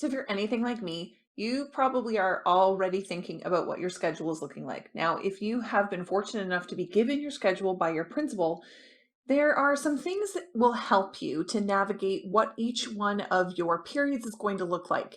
So if you're anything like me, you probably are already thinking about what your schedule is looking like. Now, if you have been fortunate enough to be given your schedule by your principal, there are some things that will help you to navigate what each one of your periods is going to look like.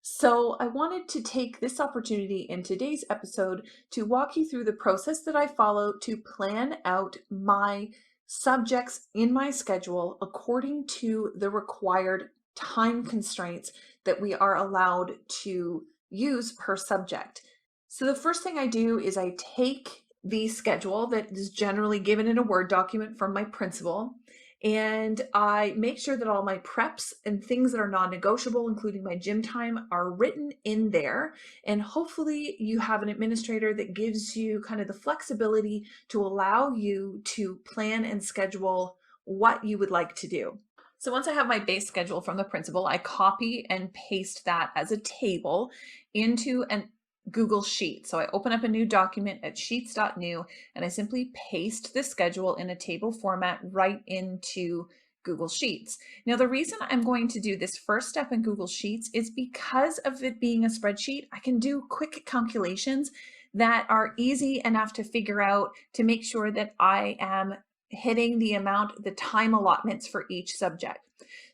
So I wanted to take this opportunity in today's episode to walk you through the process that I follow to plan out my subjects in my schedule according to the required time constraints that we are allowed to use per subject. So the first thing I do is I take the schedule that is generally given in a Word document from my principal, and I make sure that all my preps and things that are non-negotiable, including my gym time, are written in there. And hopefully you have an administrator that gives you kind of the flexibility to allow you to plan and schedule what you would like to do. So once I have my base schedule from the principal, I copy and paste that as a table into an Google Sheet. So I open up a new document at sheets.new and I simply paste the schedule in a table format right into Google Sheets. Now, the reason I'm going to do this first step in Google Sheets is because of it being a spreadsheet, I can do quick calculations that are easy enough to figure out to make sure that I am hitting the time allotments for each subject.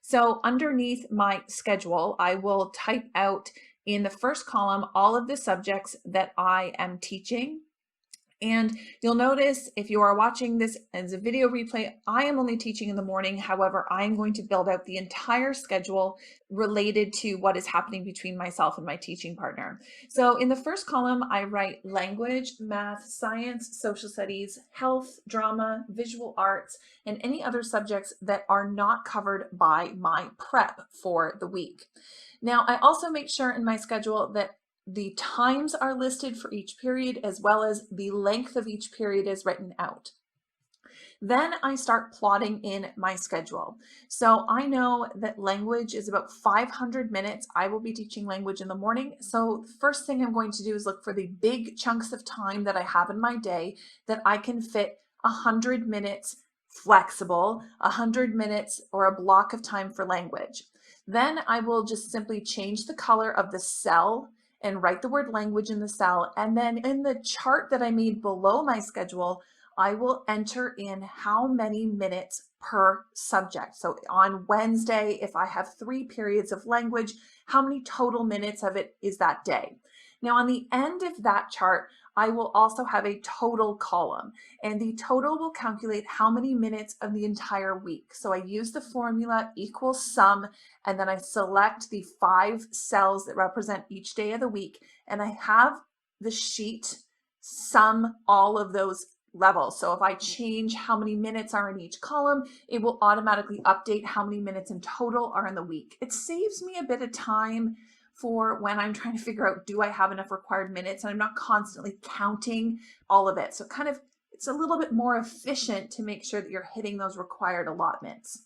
So underneath my schedule, I will type out in the first column all of the subjects that I am teaching. And you'll notice if you are watching this as a video replay, I am only teaching in the morning. However, I am going to build out the entire schedule related to what is happening between myself and my teaching partner. So in the first column, I write language, math, science, social studies, health, drama, visual arts, and any other subjects that are not covered by my prep for the week. Now, I also make sure in my schedule that the times are listed for each period as well as the length of each period is written out. Then I start plotting in my schedule. So I know that language is about 500 minutes. I will be teaching language in the morning. So the first thing I'm going to do is look for the big chunks of time that I have in my day that I can fit 100 minutes flexible, 100 minutes or a block of time for language. Then I will just simply change the color of the cell and write the word language in the cell. And then in the chart that I made below my schedule, I will enter in how many minutes per subject. So on Wednesday, if I have 3 periods of language, how many total minutes of it is that day? Now on the end of that chart, I will also have a total column, and the total will calculate how many minutes of the entire week. So I use the formula equals sum, and then I select the 5 cells that represent each day of the week, and I have the sheet sum all of those levels. So if I change how many minutes are in each column, it will automatically update how many minutes in total are in the week. It saves me a bit of time for when I'm trying to figure out, do I have enough required minutes? And I'm not constantly counting all of it. So it's a little bit more efficient to make sure that you're hitting those required allotments.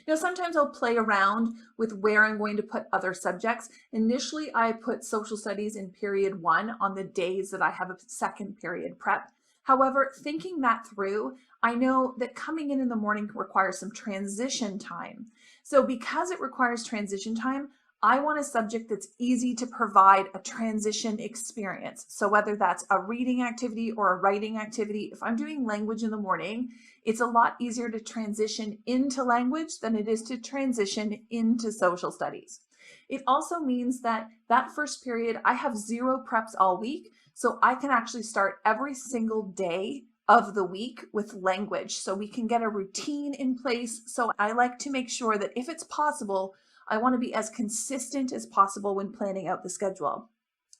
Now, sometimes I'll play around with where I'm going to put other subjects. Initially, I put social studies in period 1 on the days that I have a second period prep. However, thinking that through, I know that coming in the morning requires some transition time. So because it requires transition time, I want a subject that's easy to provide a transition experience. So whether that's a reading activity or a writing activity, if I'm doing language in the morning, it's a lot easier to transition into language than it is to transition into social studies. It also means that that first period, I have 0 preps all week, so I can actually start every single day of the week with language so we can get a routine in place. So I like to make sure that if it's possible, I want to be as consistent as possible when planning out the schedule.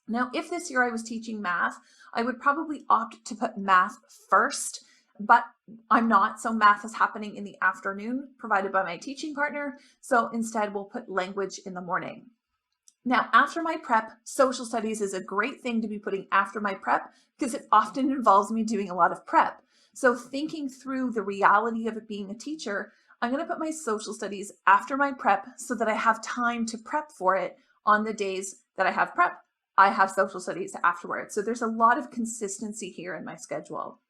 Now, if this year I was teaching math, I would probably opt to put math first, but I'm not. So math is happening in the afternoon provided by my teaching partner. So instead we'll put language in the morning. Now, after my prep, social studies is a great thing to be putting after my prep because it often involves me doing a lot of prep. So thinking through the reality of it being a teacher, I'm going to put my social studies after my prep so that I have time to prep for it on the days that I have prep. I have social studies afterwards. So there's a lot of consistency here in my schedule.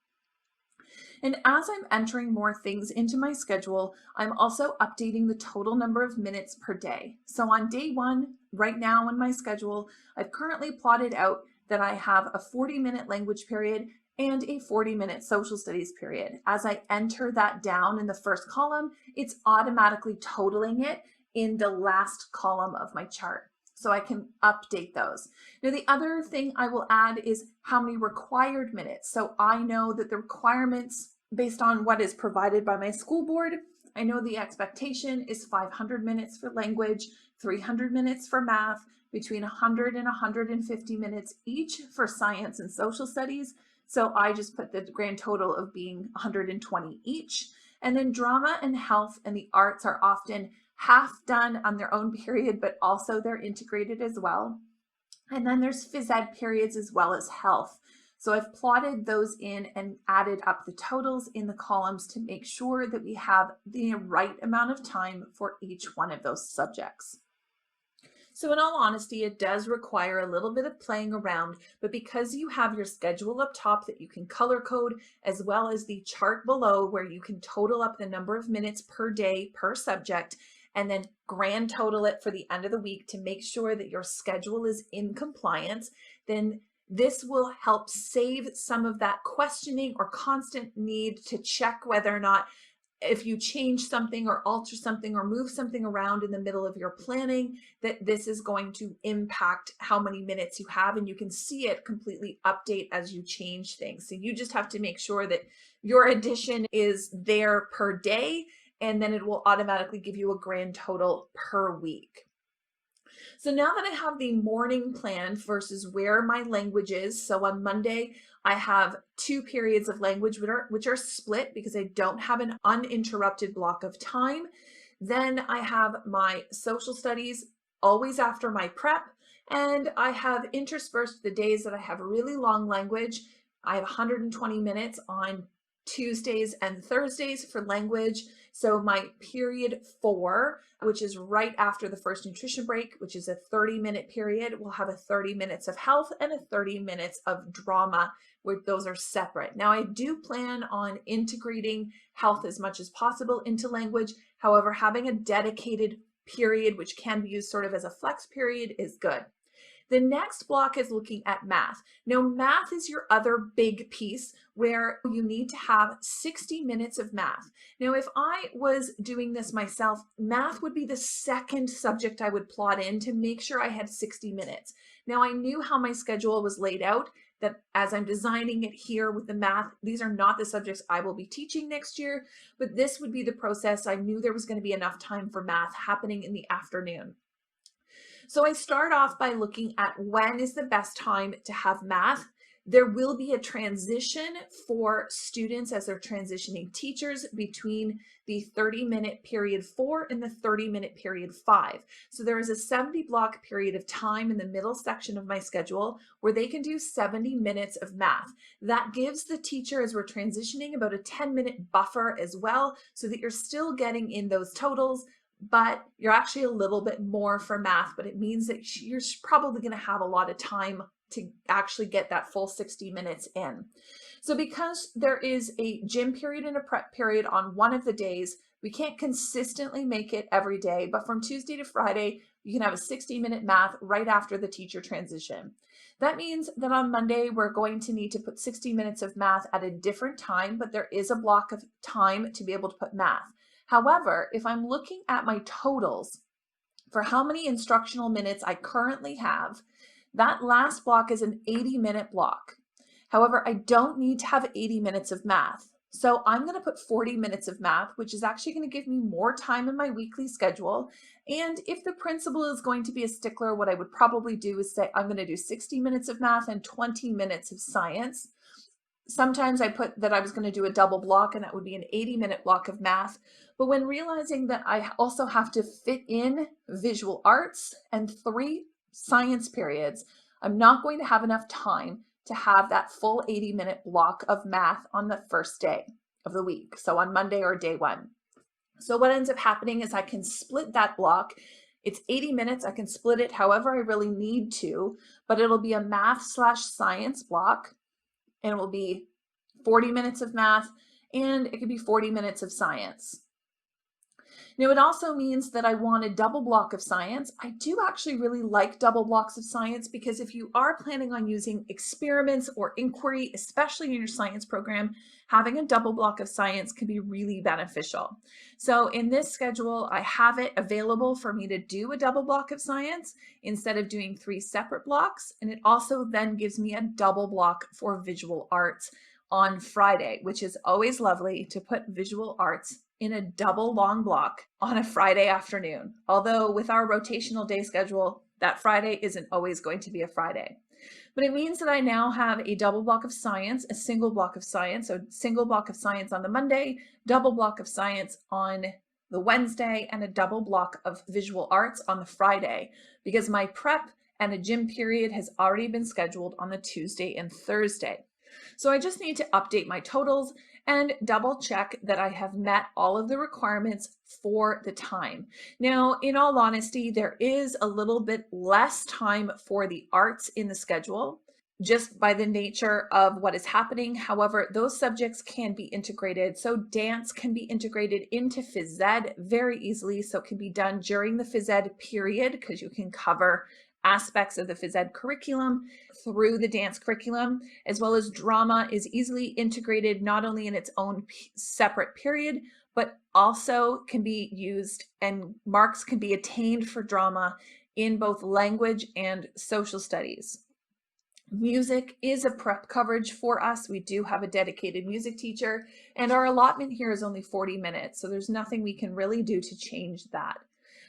And as I'm entering more things into my schedule, I'm also updating the total number of minutes per day. So on day one, right now in my schedule, I've currently plotted out that I have a 40-minute language period and a 40-minute social studies period. As I enter that down in the first column, it's automatically totaling it in the last column of my chart. So I can update those. Now, the other thing I will add is how many required minutes. So I know that the requirements based on what is provided by my school board, I know the expectation is 500 minutes for language, 300 minutes for math, between 100 and 150 minutes each for science and social studies. So I just put the grand total of being 120 each. And then drama and health and the arts are often half done on their own period, but also they're integrated as well. And then there's phys ed periods as well as health. So I've plotted those in and added up the totals in the columns to make sure that we have the right amount of time for each one of those subjects. So in all honesty, it does require a little bit of playing around, but because you have your schedule up top that you can color code, as well as the chart below where you can total up the number of minutes per day per subject, and then grand total it for the end of the week to make sure that your schedule is in compliance, then this will help save some of that questioning or constant need to check whether or not if you change something or alter something or move something around in the middle of your planning, that this is going to impact how many minutes you have, and you can see it completely update as you change things. So you just have to make sure that your addition is there per day, and then it will automatically give you a grand total per week. So now that I have the morning planned versus where my language is, so on Monday, I have 2 periods of language which are split because I don't have an uninterrupted block of time. Then I have my social studies always after my prep, and I have interspersed the days that I have really long language. I have 120 minutes on Tuesdays and Thursdays for language. So my period 4, which is right after the first nutrition break, which is a 30-minute period, will have a 30 minutes of health and a 30 minutes of drama, where those are separate. Now I do plan on integrating health as much as possible into language. However, having a dedicated period, which can be used sort of as a flex period, is good. The next block is looking at math. Now, math is your other big piece where you need to have 60 minutes of math. Now, if I was doing this myself, math would be the second subject I would plot in to make sure I had 60 minutes. Now, I knew how my schedule was laid out, that as I'm designing it here with the math, these are not the subjects I will be teaching next year, but this would be the process. I knew there was going to be enough time for math happening in the afternoon. So I start off by looking at when is the best time to have math. There will be a transition for students as they're transitioning teachers between the 30-minute period 4 and the 30-minute period 5. So there is a 70 block period of time in the middle section of my schedule where they can do 70 minutes of math. That gives the teacher, as we're transitioning, about a 10-minute buffer as well, so that you're still getting in those totals, but you're actually a little bit more for math, but it means that you're probably going to have a lot of time to actually get that full 60 minutes in. So because there is a gym period and a prep period on one of the days, we can't consistently make it every day, but from Tuesday to Friday, you can have a 60-minute math right after the teacher transition. That means that on Monday, we're going to need to put 60 minutes of math at a different time, but there is a block of time to be able to put math. However, if I'm looking at my totals for how many instructional minutes I currently have, that last block is an 80-minute block. However, I don't need to have 80 minutes of math. So I'm going to put 40 minutes of math, which is actually going to give me more time in my weekly schedule. And if the principal is going to be a stickler, what I would probably do is say I'm going to do 60 minutes of math and 20 minutes of science. Sometimes I put that I was going to do a double block, and that would be an 80-minute block of math. But when realizing that I also have to fit in visual arts and 3 science periods, I'm not going to have enough time to have that full 80-minute block of math on the first day of the week, so on Monday or day 1. So what ends up happening is I can split that block. It's 80 minutes. I can split it however I really need to, but it'll be a math/science block, and it will be 40 minutes of math and it could be 40 minutes of science. Now, it also means that I want a double block of science. I do actually really like double blocks of science because if you are planning on using experiments or inquiry, especially in your science program, having a double block of science can be really beneficial. So in this schedule, I have it available for me to do a double block of science instead of doing 3 separate blocks. And it also then gives me a double block for visual arts on Friday, which is always lovely to put visual arts in a double long block on a Friday afternoon. Although with our rotational day schedule, that Friday isn't always going to be a Friday. But it means that I now have a double block of science, a single block of science, so single block of science on the Monday, double block of science on the Wednesday, and a double block of visual arts on the Friday, because my prep and a gym period has already been scheduled on the Tuesday and Thursday. So I just need to update my totals and double check that I have met all of the requirements for the time. Now, in all honesty, there is a little bit less time for the arts in the schedule just by the nature of what is happening. However, those subjects can be integrated. So dance can be integrated into phys ed very easily. So it can be done during the phys ed period because you can cover aspects of the phys ed curriculum through the dance curriculum, as well as drama is easily integrated not only in its own separate period, but also can be used and marks can be attained for drama in both language and social studies. Music is a prep coverage for us. We do have a dedicated music teacher, and our allotment here is only 40 minutes, so there's nothing we can really do to change that.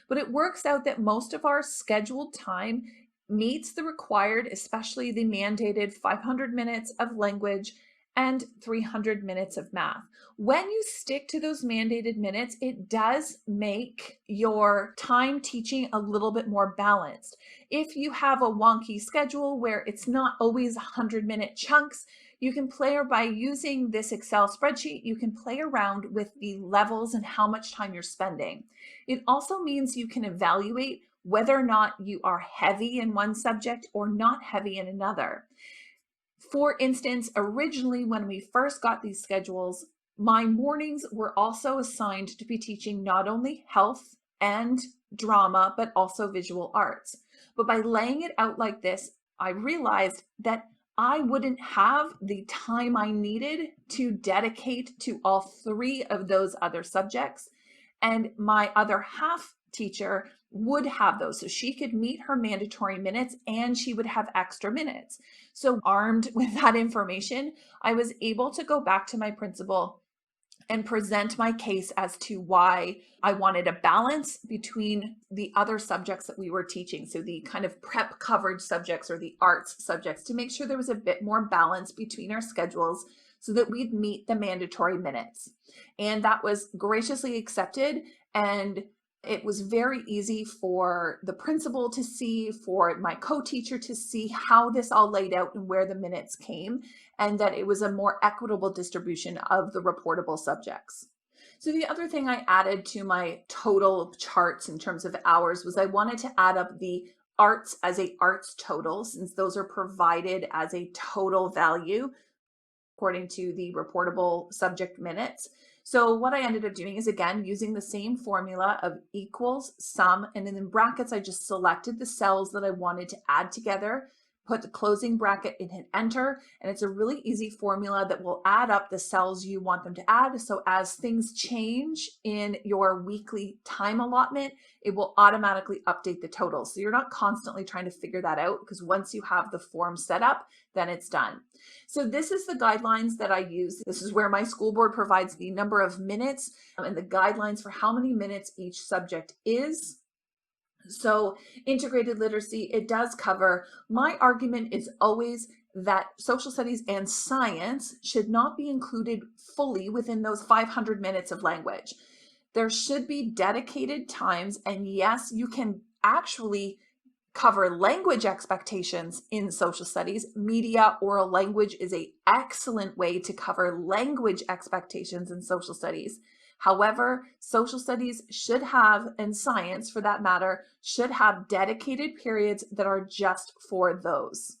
But it works out that most of our scheduled time meets the required, especially the mandated 500 minutes of language and 300 minutes of math. When you stick to those mandated minutes, it does make your time teaching a little bit more balanced. If you have a wonky schedule where it's not always 100-minute chunks, you can play, or by using this Excel spreadsheet, you can play around with the levels and how much time you're spending. It also means you can evaluate whether or not you are heavy in one subject or not heavy in another. For instance, originally when we first got these schedules, my mornings were also assigned to be teaching not only health and drama, but also visual arts. But by laying it out like this, I realized that I wouldn't have the time I needed to dedicate to all 3 of those other subjects. And my other half teacher would have those. So she could meet her mandatory minutes and she would have extra minutes. So armed with that information, I was able to go back to my principal and present my case as to why I wanted a balance between the other subjects that we were teaching. So the kind of prep coverage subjects or the arts subjects, to make sure there was a bit more balance between our schedules so that we'd meet the mandatory minutes. And that was graciously accepted. And it was very easy for the principal to see, for my co-teacher to see how this all laid out and where the minutes came, and that it was a more equitable distribution of the reportable subjects. So the other thing I added to my total charts in terms of hours was I wanted to add up the arts as a arts total, since those are provided as a total value according to the reportable subject minutes. So what I ended up doing is, again, using the same formula of equals sum, and then in brackets, I just selected the cells that I wanted to add together, put the closing bracket and hit enter. And it's a really easy formula that will add up the cells you want them to add. So as things change in your weekly time allotment, it will automatically update the totals. So you're not constantly trying to figure that out, because once you have the form set up, then it's done. So this is the guidelines that I use. This is where my school board provides the number of minutes and the guidelines for how many minutes each subject is. So integrated literacy, it does cover. My argument is always that social studies and science should not be included fully within those 500 minutes of language. There should be dedicated times, and yes, you can actually cover language expectations in social studies. Media oral language is an excellent way to cover language expectations in social studies. However, social studies should have, and science for that matter, should have dedicated periods that are just for those.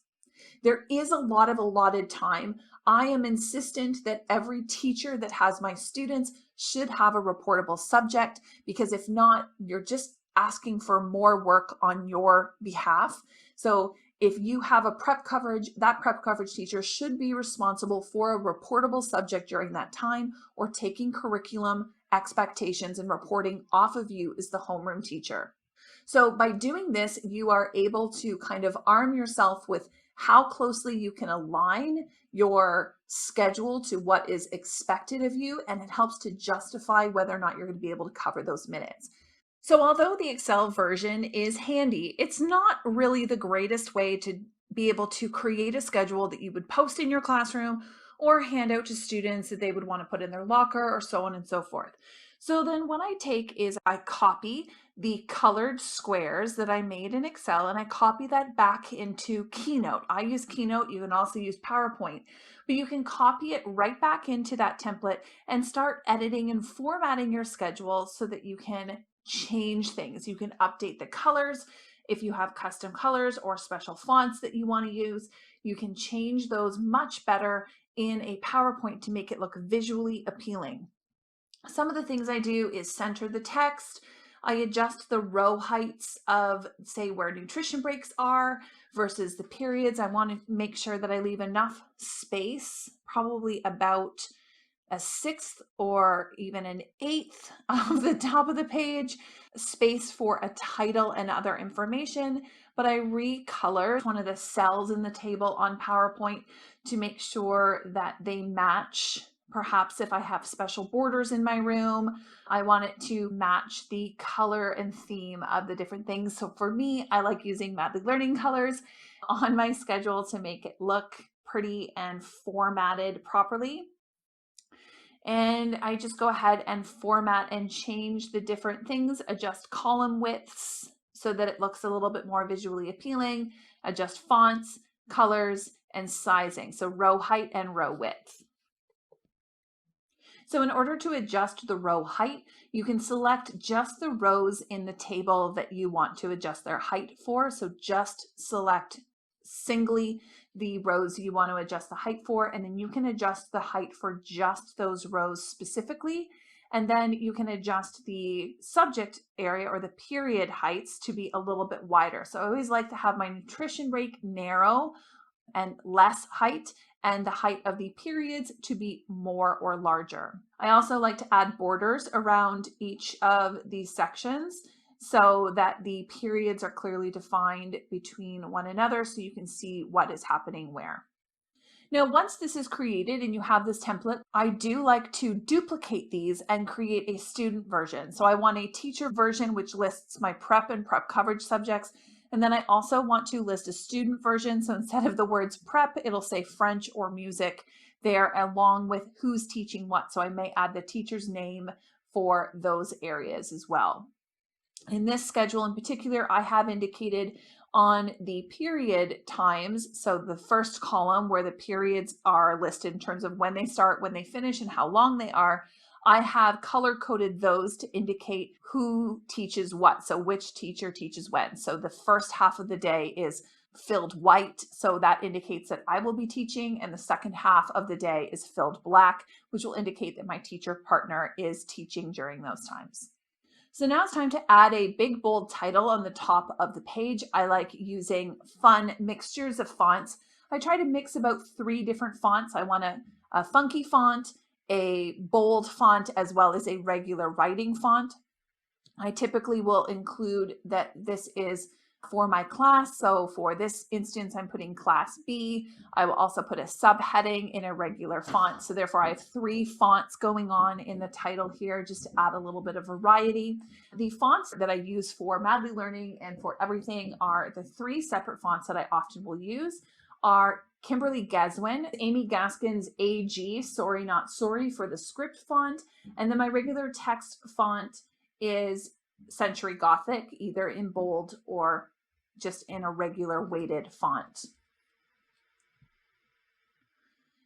There is a lot of allotted time. I am insistent that every teacher that has my students should have a reportable subject, because if not, you're just asking for more work on your behalf. So if you have a prep coverage, that prep coverage teacher should be responsible for a reportable subject during that time, or taking curriculum expectations and reporting off of you as the homeroom teacher. So by doing this, you are able to kind of arm yourself with how closely you can align your schedule to what is expected of you, and it helps to justify whether or not you're going to be able to cover those minutes. So although the Excel version is handy, it's not really the greatest way to be able to create a schedule that you would post in your classroom or hand out to students that they would want to put in their locker, or so on and so forth. So then what I take is I copy the colored squares that I made in Excel, and I copy that back into Keynote. I use Keynote, you can also use PowerPoint, but you can copy it right back into that template and start editing and formatting your schedule so that you can change things. You can update the colors. If you have custom colors or special fonts that you want to use, you can change those much better in a PowerPoint to make it look visually appealing. Some of the things I do is center the text. I adjust the row heights of, say, where nutrition breaks are versus the periods. I want to make sure that I leave enough space, probably about a sixth or even an eighth of the top of the page, space for a title and other information. But I recolor one of the cells in the table on PowerPoint to make sure that they match. Perhaps if I have special borders in my room, I want it to match the color and theme of the different things. So for me, I like using Madly Learning colors on my schedule to make it look pretty and formatted properly. And I just go ahead and format and change the different things, adjust column widths so that it looks a little bit more visually appealing, adjust fonts, colors, and sizing, so row height and row width. So in order to adjust the row height, you can select just the rows in the table that you want to adjust their height for. So just select singly the rows you want to adjust the height for, and then you can adjust the height for just those rows specifically. And then you can adjust the subject area or the period heights to be a little bit wider. So I always like to have my nutrition break narrow and less height, and the height of the periods to be more or larger. I also like to add borders around each of these sections so that the periods are clearly defined between one another, so you can see what is happening where. Now, once this is created and you have this template, I do like to duplicate these and create a student version. So I want a teacher version which lists my prep and prep coverage subjects. And then I also want to list a student version. So instead of the words prep, it'll say French or music there, along with who's teaching what. So I may add the teacher's name for those areas as well. In this schedule in particular, I have indicated on the period times, so the first column where the periods are listed in terms of when they start, when they finish, and how long they are, I have color coded those to indicate who teaches what, so which teacher teaches when. So the first half of the day is filled white, so that indicates that I will be teaching, and the second half of the day is filled black, which will indicate that my teacher partner is teaching during those times. So now it's time to add a big bold title on the top of the page. I like using fun mixtures of fonts. I try to mix about 3 different fonts. I want a funky font, a bold font, as well as a regular writing font. I typically will include that this is for my class. So for this instance, I'm putting class B. I will also put a subheading in a regular font. So therefore I have 3 fonts going on in the title here just to add a little bit of variety. The fonts that I use for Madly Learning and for everything are the 3 separate fonts that I often will use are Kimberly Gaswin, Amy Gaskin's AG, Sorry Not Sorry for the script font, and then my regular text font is Century Gothic, either in bold or just in a regular weighted font.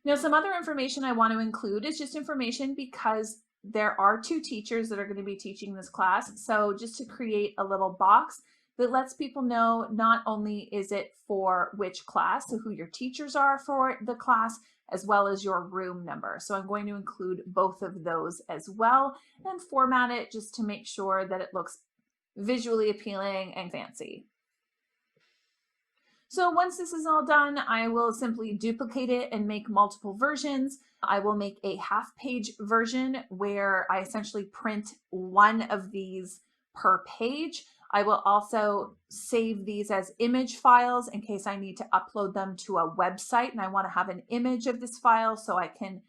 Now, some other information I want to include is just information because there are 2 teachers that are going to be teaching this class. So just to create a little box, that lets people know not only is it for which class, so who your teachers are for the class, as well as your room number. So I'm going to include both of those as well and format it just to make sure that it looks visually appealing and fancy. So once this is all done, I will simply duplicate it and make multiple versions. I will make a half-page version where I essentially print one of these per page. I will also save these as image files in case I need to upload them to a website and I want to have an image of this file, so I can,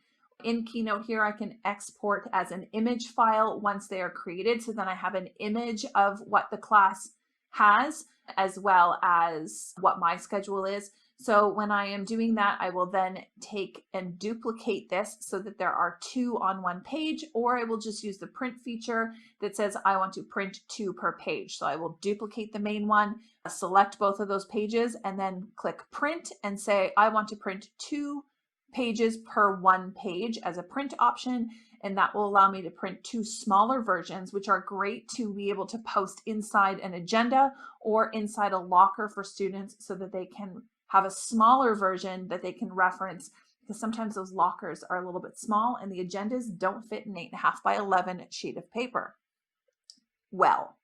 in Keynote here, I can export as an image file once they are created. So then I have an image of what the class has, as well as what my schedule is. So when I am doing that, I will then take and duplicate this so that there are two on one page, or I will just use the print feature that says I want to print two per page. So I will duplicate the main one, select both of those pages, and then click print and say I want to print 2 pages per one page as a print option. And that will allow me to print 2 smaller versions, which are great to be able to post inside an agenda or inside a locker for students so that they can have a smaller version that they can reference, because sometimes those lockers are a little bit small and the agendas don't fit an 8.5 by 11 sheet of paper. Well,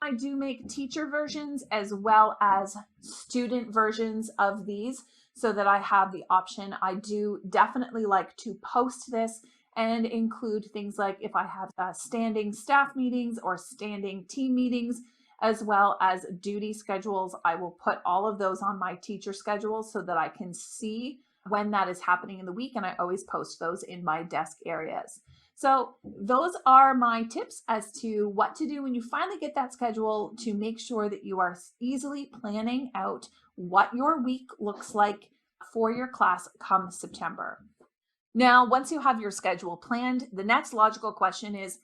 I do make teacher versions as well as student versions of these so that I have the option. I do definitely like to post this and include things like if I have standing staff meetings or standing team meetings, as well as duty schedules. I will put all of those on my teacher schedule so that I can see when that is happening in the week, and I always post those in my desk areas. So those are my tips as to what to do when you finally get that schedule to make sure that you are easily planning out what your week looks like for your class come September. Now, once you have your schedule planned, the next logical question is,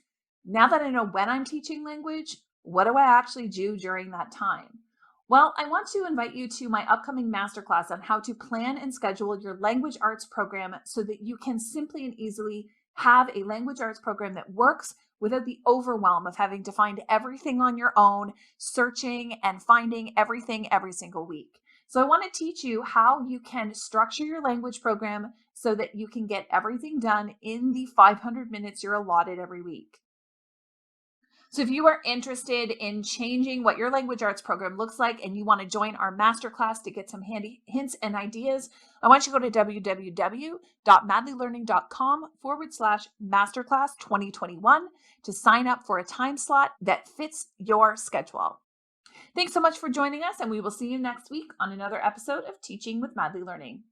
now that I know when I'm teaching language, what do I actually do during that time? Well, I want to invite you to my upcoming masterclass on how to plan and schedule your language arts program so that you can simply and easily have a language arts program that works without the overwhelm of having to find everything on your own, searching and finding everything every single week. So I want to teach you how you can structure your language program so that you can get everything done in the 500 minutes you're allotted every week. So if you are interested in changing what your language arts program looks like and you want to join our masterclass to get some handy hints and ideas, I want you to go to www.madlylearning.com/masterclass 2021 to sign up for a time slot that fits your schedule. Thanks so much for joining us, and we will see you next week on another episode of Teaching with Madly Learning.